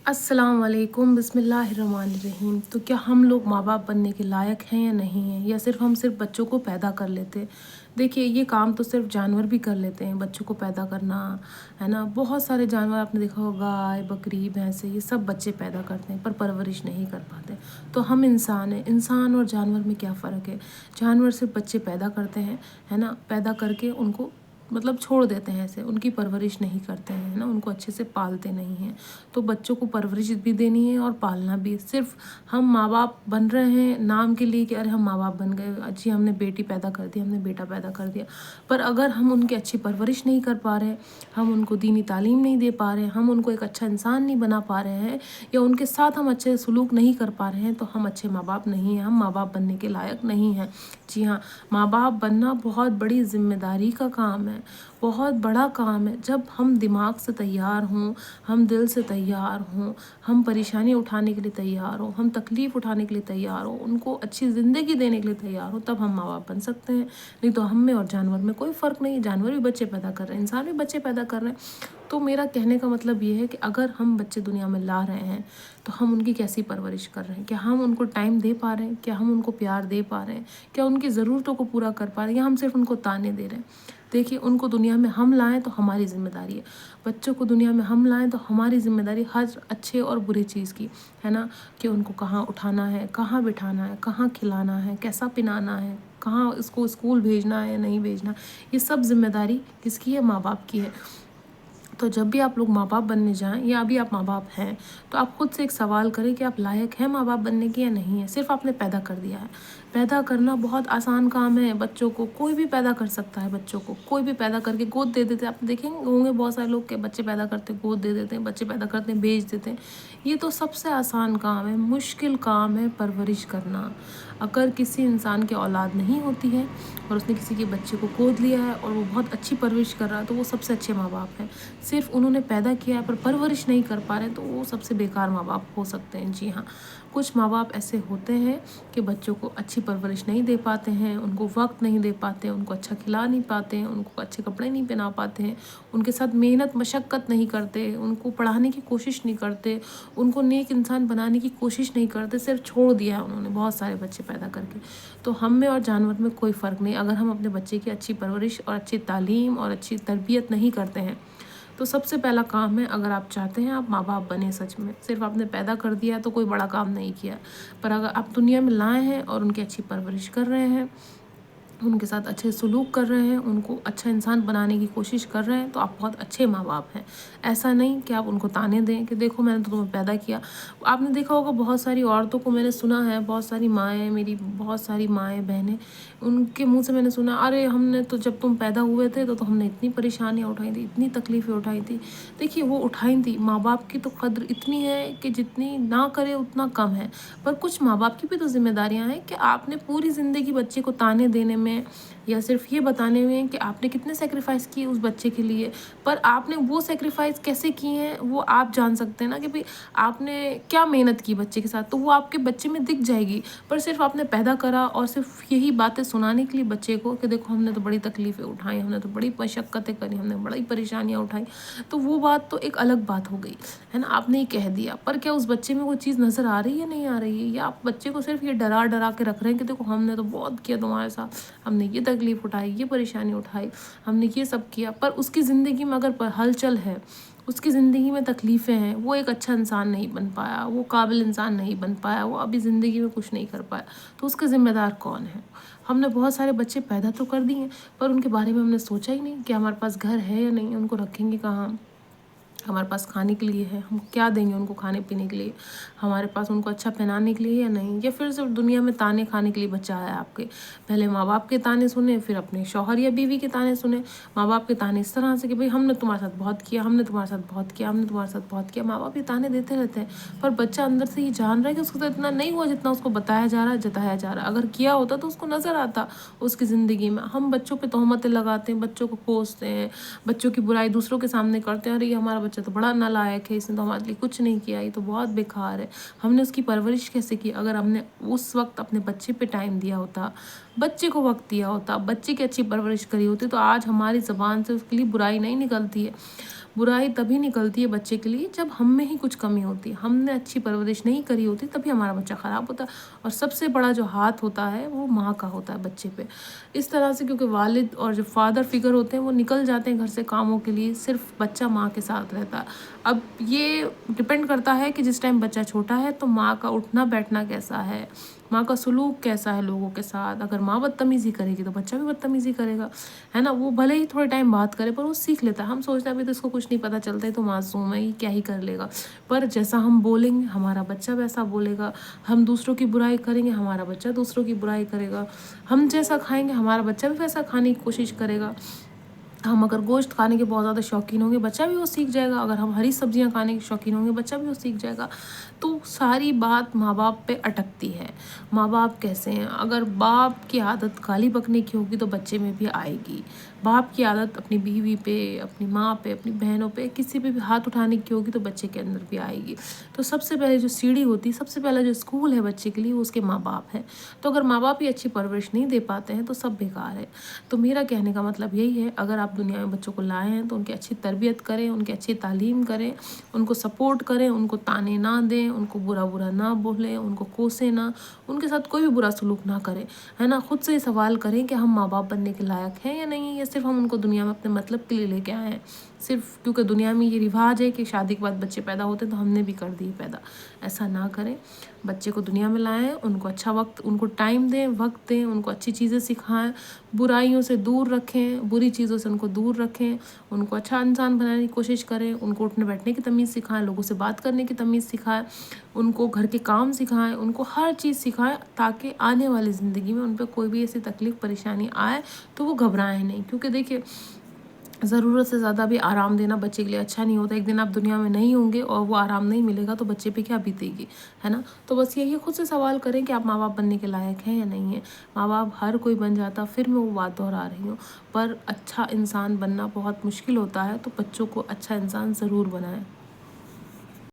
अस्सलाम वालेकुम, बिस्मिल्लाहिर्रहमानिर्रहीम। तो क्या हम लोग माँ बाप बनने के लायक हैं या नहीं हैं, या हम सिर्फ बच्चों को पैदा कर लेते हैं। देखिए, ये काम तो सिर्फ जानवर भी कर लेते हैं, बच्चों को पैदा करना, है ना। बहुत सारे जानवर आपने देखा होगा, गाय बकरी भैंसे, ये सब बच्चे पैदा करते हैं पर परवरिश नहीं कर पाते। तो हम इंसान हैं, इंसान और जानवर में क्या फ़र्क है। जानवर सिर्फ बच्चे पैदा करते हैं, है ना, पैदा करके उनको मतलब छोड़ देते हैं, ऐसे उनकी परवरिश नहीं करते हैं, है ना, उनको अच्छे से पालते नहीं हैं। तो बच्चों को परवरिश भी देनी है और पालना भी। सिर्फ हम माँ बाप बन रहे हैं नाम के लिए कि अरे हम माँ बाप बन गए, अच्छी हमने बेटी पैदा कर दी, हमने बेटा पैदा कर दिया, पर अगर हम उनकी अच्छी परवरिश नहीं कर पा रहे, हम उनको दीनी तालीम नहीं दे पा रहे, हम उनको एक अच्छा इंसान नहीं बना पा रहे हैं, या उनके साथ हम अच्छे सलूक नहीं कर पा रहे हैं, तो हम अच्छे माँ बाप नहीं हैं, हम माँ बाप बनने के लायक नहीं हैं। जी हाँ, माँ बाप बनना बहुत बड़ी जिम्मेदारी का काम है, बहुत बड़ा काम है। जब हम दिमाग से तैयार हों, हम दिल से तैयार हों, हम परेशानी उठाने के लिए तैयार हों, हम तकलीफ़ उठाने के लिए तैयार हों, उनको अच्छी ज़िंदगी देने के लिए तैयार हों, तब हम माँ बाप बन सकते हैं। नहीं तो हम में और जानवर में कोई फ़र्क नहीं है। जानवर भी बच्चे पैदा कर रहे हैं, इंसान भी बच्चे पैदा कर रहे हैं। तो मेरा कहने का मतलब ये है कि अगर हम बच्चे दुनिया में ला रहे हैं, तो हम उनकी कैसी परवरिश कर रहे हैं। क्या हम उनको टाइम दे पा रहे हैं, क्या हम उनको प्यार दे पा रहे हैं, क्या उनकी ज़रूरतों को पूरा कर पा रहे हैं, या हम सिर्फ उनको ताने दे रहे हैं। देखिए, उनको दुनिया में हम लाएं तो हमारी ज़िम्मेदारी है, बच्चों को दुनिया में हम लाएं तो हमारी ज़िम्मेदारी हर अच्छे और बुरे चीज़ की, है ना, कि उनको कहाँ उठाना है, कहाँ बिठाना है, कहाँ खिलाना है, कैसा पिलाना है, कहाँ इसको स्कूल भेजना है या नहीं भेजना। ये सब ज़िम्मेदारी किसकी है? माँ बाप की है। तो जब भी आप लोग माँ बाप बनने जाएं, या अभी आप माँ बाप हैं, तो आप खुद से एक सवाल करें कि आप लायक हैं माँ बाप बनने के या नहीं है। सिर्फ आपने पैदा कर दिया है। पैदा करना बहुत आसान काम है। बच्चों को कोई भी पैदा कर सकता है, बच्चों को कोई भी पैदा करके गोद दे देते हैं। आप देखेंगे होंगे बहुत सारे लोग के बच्चे पैदा करते हैं, गोद दे देते हैं, बच्चे पैदा करते हैं, बेच देते हैं। ये तो सबसे आसान काम है। मुश्किल काम है परवरिश करना। अगर किसी इंसान की औलाद नहीं होती है और उसने किसी के बच्चे को गोद लिया है और वो बहुत अच्छी परवरिश कर रहा है, तो वो सबसे अच्छे माँ बाप हैं। सिर्फ उन्होंने पैदा किया है पर परवरिश नहीं कर पा रहे हैं, तो वो सबसे बेकार माँ बाप हो सकते हैं। जी हाँ, कुछ माँ बाप ऐसे होते हैं कि बच्चों को अच्छी परवरिश नहीं दे पाते हैं, उनको वक्त नहीं दे पाते हैं, उनको अच्छा खिला नहीं पाते हैं, उनको अच्छे कपड़े नहीं पहना पाते हैं, उनके साथ मेहनत मशक्क़त नहीं करते, उनको पढ़ाने की कोशिश नहीं करते, उनको नेक इंसान बनाने की कोशिश नहीं करते, सिर्फ छोड़ दिया है उन्होंने बहुत सारे बच्चे पैदा करके। तो हम में और जानवर में कोई फ़र्क नहीं। अगर हम अपने बच्चे की अच्छी परवरिश और अच्छी तालीम और अच्छी तरबियत नहीं करते हैं, तो सबसे पहला काम है, अगर आप चाहते हैं आप माँ बाप बने सच में, सिर्फ आपने पैदा कर दिया तो कोई बड़ा काम नहीं किया, पर अगर आप दुनिया में लाए हैं और उनकी अच्छी परवरिश कर रहे हैं, उनके साथ अच्छे सलूक कर रहे हैं, उनको अच्छा इंसान बनाने की कोशिश कर रहे हैं, तो आप बहुत अच्छे माँ बाप हैं। ऐसा नहीं कि आप उनको ताने दें कि देखो मैंने तो तुम्हें पैदा किया। आपने देखा होगा बहुत सारी औरतों को मैंने सुना है, बहुत सारी माएँ, मेरी बहुत सारी माएँ बहनें, उनके मुँह से मैंने सुना, अरे हमने तो जब तुम पैदा हुए थे तो हमने इतनी परेशानियाँ उठाई थी, इतनी तकलीफ़ें उठाई थी। देखिए, वो उठाई थी, माँ बाप की तो कद्र इतनी है कि जितनी ना करे उतना कम है। पर कुछ माँ बाप की भी तो ज़िम्मेदारियाँ हैं कि आपने पूरी ज़िंदगी बच्चे को ताने देने में, या सिर्फ ये बताने में कि आपने कितने सैक्रिफाइस किए उस बच्चे के लिए। पर आपने वो सैक्रिफाइस कैसे किए हैं वो आप जान सकते हैं ना, कि भाई आपने क्या मेहनत की बच्चे के साथ, तो वो आपके बच्चे में दिख जाएगी। पर सिर्फ आपने पैदा करा और सिर्फ यही बातें सुनाने के लिए बच्चे को कि देखो हमने तो बड़ी तकलीफ़ें उठाई, हमने तो बड़ी मशक्क़तें करी, हमने बड़ी परेशानियाँ उठाई, तो वो बात तो एक अलग बात हो गई, है ना। आपने ही कह दिया, पर क्या उस बच्चे में वो चीज़ नज़र आ रही है, नहीं आ रही है, या आप बच्चे को सिर्फ ये डरा डरा के रख रहे हैं कि देखो हमने तो बहुत किया तुम्हारे साथ, हमने ये तकलीफ़ उठाई, ये परेशानी उठाई, हमने ये सब किया। पर उसकी ज़िंदगी में अगर हलचल है, उसकी ज़िंदगी में तकलीफ़ें हैं, वो एक अच्छा इंसान नहीं बन पाया, वो काबिल इंसान नहीं बन पाया, वो अभी ज़िंदगी में कुछ नहीं कर पाया, तो उसका ज़िम्मेदार कौन है? हमने बहुत सारे बच्चे पैदा तो कर दिए, पर उनके बारे में हमने सोचा ही नहीं कि हमारे पास घर है या नहीं, उनको रखेंगे कहाँ, हमारे पास खाने के लिए है, हम क्या देंगे उनको खाने पीने के लिए, हमारे पास उनको अच्छा पहनाने के लिए या नहीं, या फिर सिर्फ दुनिया में ताने खाने के लिए बच्चा आया आपके। पहले माँ बाप के ताने सुने, फिर अपने शौहर या बीवी के ताने सुने। माँ बाप के ताने इस तरह से कि भाई हमने तुम्हारे साथ बहुत किया, हमने तुम्हारे साथ बहुत किया, हमने तुम्हारे साथ बहुत किया। माँ बाप ये ताने देते रहते हैं, पर बच्चा अंदर से ये जान रहा है कि उसके साथ इतना नहीं हुआ जितना उसको बताया जा रहा है, जताया जा रहा है। अगर किया होता तो उसको नज़र आता उसकी ज़िंदगी में। हम बच्चों पे तोहमतें लगाते हैं, बच्चों को कोसते हैं, बच्चों की बुराई दूसरों के सामने करते हैं, अरे ये हमारा बच्चा तो बड़ा नालायक है, इसने तो हमारे लिए कुछ नहीं किया, ये तो बहुत बेकार है। हमने उसकी परवरिश कैसे की? अगर हमने उस वक्त अपने बच्चे पे टाइम दिया होता, बच्चे को वक्त दिया होता, बच्चे की अच्छी परवरिश करी होती, तो आज हमारी ज़बान से उसके लिए बुराई नहीं निकलती है। बुराई तभी निकलती है बच्चे के लिए जब हम में ही कुछ कमी होती है, हमने अच्छी परवरिश नहीं करी होती, तभी हमारा बच्चा ख़राब होता है। और सबसे बड़ा जो हाथ होता है वो माँ का होता है बच्चे पे। इस तरह से, क्योंकि वालिद और जो फादर फिगर होते हैं वो निकल जाते हैं घर से कामों के लिए, सिर्फ बच्चा माँ के साथ रहता है। अब ये डिपेंड करता है कि जिस टाइम बच्चा छोटा है तो माँ का उठना बैठना कैसा है, माँ का सलूक कैसा है लोगों के साथ। अगर माँ बदतमीज़ी करेगी तो बच्चा भी बदतमीज़ी करेगा, है ना। वो भले ही थोड़े टाइम बात करे पर वो सीख लेता है। हम सोचते हैं अभी तो इसको कुछ नहीं पता चलता है, तो मासूम है, ये क्या ही कर लेगा। पर जैसा हम बोलेंगे हमारा बच्चा वैसा बोलेगा। हम दूसरों की बुराई करेंगे, हमारा बच्चा दूसरों की बुराई करेगा। हम जैसा खाएंगे हमारा बच्चा भी वैसा खाने की कोशिश करेगा। हम अगर गोश्त खाने के बहुत ज़्यादा शौकीन होंगे, बच्चा भी वो सीख जाएगा। अगर हम हरी सब्जियां खाने के शौकीन होंगे, बच्चा भी वो सीख जाएगा। तो सारी बात माँ बाप पे अटकती है। माँ बाप कैसे हैं, अगर बाप की आदत गाली बकने की होगी तो बच्चे में भी आएगी। बाप की आदत अपनी बीवी पे, अपनी माँ पे, अपनी बहनों पे, किसी पे भी हाथ उठाने की होगी तो बच्चे के अंदर भी आएगी। तो सबसे पहले जो सीढ़ी होती है, सबसे पहला जो स्कूल है बच्चे के लिए, वो उसके माँ बाप है। तो अगर माँ बाप ही अच्छी परवरिश नहीं दे पाते हैं तो सब बेकार है। तो मेरा कहने का मतलब यही है, अगर आप दुनिया में बच्चों को लाए हैं तो उनकी अच्छी तरबियत करें, उनकी अच्छी तालीम करें, उनको सपोर्ट करें, उनको ताने ना दें, उनको बुरा बुरा ना बोलें, उनको कोसें ना, उनके साथ कोई भी बुरा सलूक ना करें, है ना। खुद से ही सवाल करें कि हम माँ बाप बनने के लायक हैं या नहीं, या सिर्फ हम उनको दुनिया में अपने मतलब के लिए लेके आए हैं, सिर्फ क्योंकि दुनिया में ये रिवाज है कि शादी के बाद बच्चे पैदा होते हैं तो हमने भी कर दिए पैदा। ऐसा ना करें। बच्चे को दुनिया में लाएं, उनको अच्छा वक्त, उनको टाइम दें, वक्त दें, उनको अच्छी चीज़ें सिखाएं, बुराइयों से दूर रखें, बुरी चीज़ों से उनको दूर रखें, उनको अच्छा इंसान बनाने की कोशिश करें, उनको उठने बैठने की तमीज़ सिखाएं, लोगों से बात करने की तमीज़ सिखाएं, उनको घर के काम सिखाएं, उनको हर चीज़ सिखाएं, ताकि आने वाली ज़िंदगी में उन पर कोई भी ऐसी तकलीफ़ परेशानी आए तो वो घबराएं नहीं। क्योंकि देखिए, ज़रूरत से ज़्यादा भी आराम देना बच्चे के लिए अच्छा नहीं होता। एक दिन आप दुनिया में नहीं होंगे और वो आराम नहीं मिलेगा तो बच्चे पे क्या बीतेगी, है ना। तो बस यही खुद से सवाल करें कि आप माँ बाप बनने के लायक हैं या नहीं है। माँ बाप हर कोई बन जाता, फिर मैं वो बात दोहरा रही हूँ, पर अच्छा इंसान बनना बहुत मुश्किल होता है। तो बच्चों को अच्छा इंसान ज़रूर बनाएं।